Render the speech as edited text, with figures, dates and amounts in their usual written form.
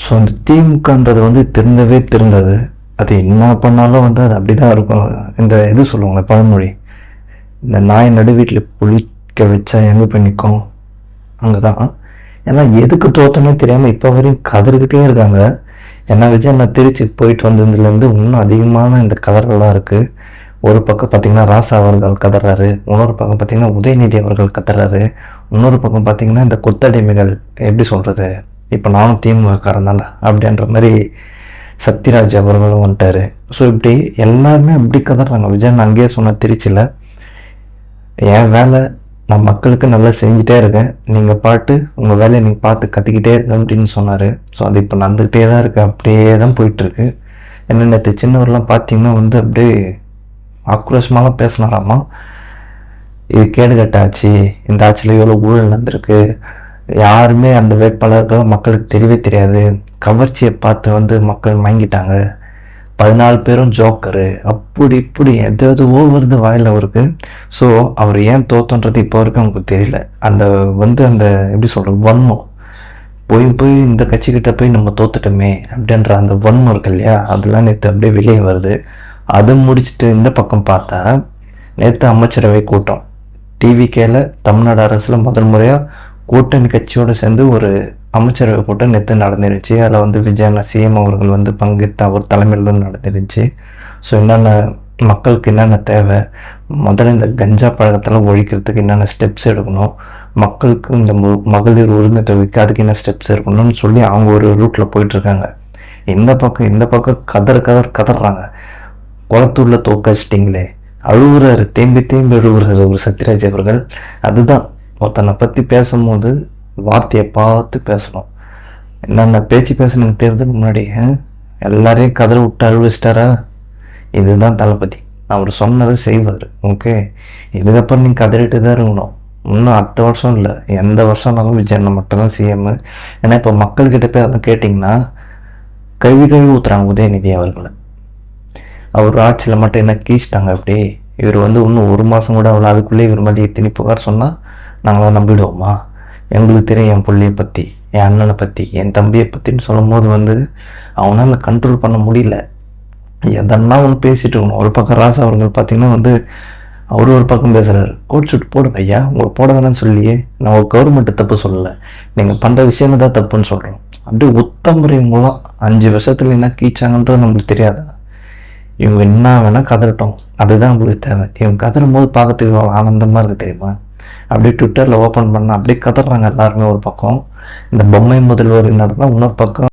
So அந்த திமுகன்றது வந்து திருந்தது. அது என்ன பண்ணாலும் வந்து அது அப்படி தான் இருக்கும். இந்த இது சொல்லுவாங்க பழமொழி, இந்த நாய் நடு வீட்டில் குளிக்க வச்சா எங்கே போய் நிற்கும், அங்கே தான். ஏன்னா எதுக்கு தோற்றனே தெரியாமல் இப்போ வரையும் கதறிக்கிட்டே இருக்காங்க. ஏன்னா விஜய் நான் திருச்சி போயிட்டு வந்ததுலேருந்து இன்னும் அதிகமான இந்த கதறலாம் இருக்குது. ஒரு பக்கம் பார்த்திங்கன்னா ராசா அவர்கள் கதறாரு, இன்னொரு பக்கம் பார்த்திங்கன்னா உதயநிதி அவர்கள் கதறாரு, இன்னொரு பக்கம் பார்த்திங்கன்னா இந்த கொத்தடிமைகள் எப்படி சொல்கிறது, இப்போ நானும் திமுகக்காரன் தானே அப்படின்ற மாதிரி சத்யராஜ் அவர்களும் வந்துட்டார். ஸோ இப்படி எல்லாருமே அப்படி கதறாங்க. விஜய் நான் அங்கேயே சொன்ன திருச்சியில், என் வேலை நான் மக்களுக்கு நல்லா செஞ்சுட்டே இருக்கேன், நீங்கள் பாட்டு உங்கள் வேலையை நீங்கள் பார்த்து கற்றுக்கிட்டே இருக்க அப்படின்னு சொன்னார். ஸோ அது இப்போ நடந்துக்கிட்டே தான் இருக்குது, அப்படியே தான் போயிட்டுருக்கு. என்ன நேற்று சின்னவரெலாம் பார்த்தீங்கன்னா வந்து அப்படியே ஆக்ரோஷமாலாம் பேசினாராமா. இது கேடுகட்ட ஆட்சி, இந்த ஆட்சியில் எவ்வளோ ஊழல் நடந்திருக்கு, யாருமே அந்த வேட்பாளர்கள் மக்களுக்கு தெரியவே தெரியாது, கவர்ச்சியை பார்த்து வந்து மக்கள் வாங்கிட்டாங்க, 14 பேரும் ஜோக்கரு, அப்படி இப்படி எதுவோ வருது வாயில் அவருக்கு. ஸோ அவர் ஏன் தோத்தன்றது இப்போ வரைக்கும் அவங்களுக்கு தெரியல. அந்த வந்து அந்த எப்படி சொல்கிறது வன்மம், போய் இந்த கட்சிக்கிட்ட போய் நம்ம தோத்துட்டோமே அப்படின்ற அந்த வன்மம் இருக்கு இல்லையா, அதெல்லாம் நேற்று அப்படியே வெளியே வருது. அது முடிச்சுட்டு இந்த பக்கம் பார்த்தா நேற்று அமைச்சரவை கூட்டம் டிவிகேல தமிழ்நாடு அரசில் முதல் முறையாக கூட்டணி கட்சியோடு சேர்ந்து ஒரு அமைச்சரவை கூட்டம் நேற்று நடந்துருச்சு. அதில் வந்து விஜயண்ணா சிஎம் அவர்கள் வந்து பங்கேற்று அவர் தலைமையில் தான் நடந்துருச்சு. ஸோ என்னென்ன மக்களுக்கு என்னென்ன தேவை, முதல்ல இந்த கஞ்சா பழக்கத்தில் ஒழிக்கிறதுக்கு என்னென்ன ஸ்டெப்ஸ் எடுக்கணும், மக்களுக்கு இந்த மகளிர் உரிமை தொகைக்கு அதுக்கு என்ன ஸ்டெப்ஸ் இருக்கணும்னு சொல்லி அவங்க ஒரு ரூட்டில் போயிட்டுருக்காங்க. இந்த பக்கம் கதறாங்க, குளத்தூரில் தோக்கச்சிட்டிங்களே, அழுகுறாரு, தேம்பி அழுகுறாரு ஒரு சத்யராஜ் அவர்கள். அதுதான் ஒருத்தனை பற்றி பேசும்போது வார்த்தையை பார்த்து பேசணும். என்னென்ன பேச்சு பேசணுங்க தேர்தலுக்கு முன்னாடி எல்லாரையும் கதற விட்டு அழுவிச்சிட்டாரா, இதுதான் தளபதி, அவர் சொன்னதை செய்வார். ஓகே, இதுக்கப்புறம் நீங்கள் கதறிட்டு தான் இருக்கணும். இன்னும் அடுத்த வருஷம் இல்லை, எந்த வருஷம்னாலும் விஜயண்ணா மட்டும்தான் சிஎம். ஏன்னா இப்போ மக்கள்கிட்ட போய் அதெல்லாம் கேட்டிங்கன்னா கழுவி ஊற்றுறாங்க உதயநிதி அவர்களை. அவர் ஆட்சியில் மட்டும் என்ன கீழ்ச்சிட்டாங்க அப்படி, இவர் வந்து இன்னும் 1 மாதம் கூட அவ்வளோ, அதுக்குள்ளே இவர் மாதிரி எத்தனை புகார் சொன்னால் நாங்களாம் நம்பிடுவோமா? எங்களுக்கு தெரியும் என் பிள்ளையை பற்றி, என் அண்ணனை பற்றி, என் தம்பியை பற்றின்னு சொல்லும் போது வந்து அவனால் கண்ட்ரோல் பண்ண முடியல. எதன்னா ஒன்று பேசிகிட்டு இருக்கணும். ஒரு பக்கம் ராசா அவர்கள் பார்த்திங்கன்னா வந்து அவர் ஒரு பக்கம் பேசுகிறாரு, கோட் ஷூட் போடுங்க ஐயா, உங்களை போட வேணாம்னு சொல்லியே நான் ஒரு கவர்மெண்ட்டு தப்பு சொல்லலை, நீங்கள் பண்ணுற விஷயம் தான் தப்புன்னு சொல்கிறோம். அப்படியே உத்தமுறைங்களாம் 5 வருஷத்துல என்ன கீச்சாங்கன்றது நம்மளுக்கு தெரியாதா? இவங்க என்ன வேணால் கதறட்டும், அதுதான் உங்களுக்கு தேவை. இவங்க கதறும் போது பார்க்கறதுக்கு எவ்வளோ ஆனந்தமாக இருக்குது தெரியுமா? அப்படியே ட்விட்டரில் ஓப்பன் பண்ணால் அப்படியே கதறாங்க எல்லாருமே. ஒரு பக்கம் இந்த பொம்மை முதல்வர் நடந்தால் இன்னொரு பக்கம்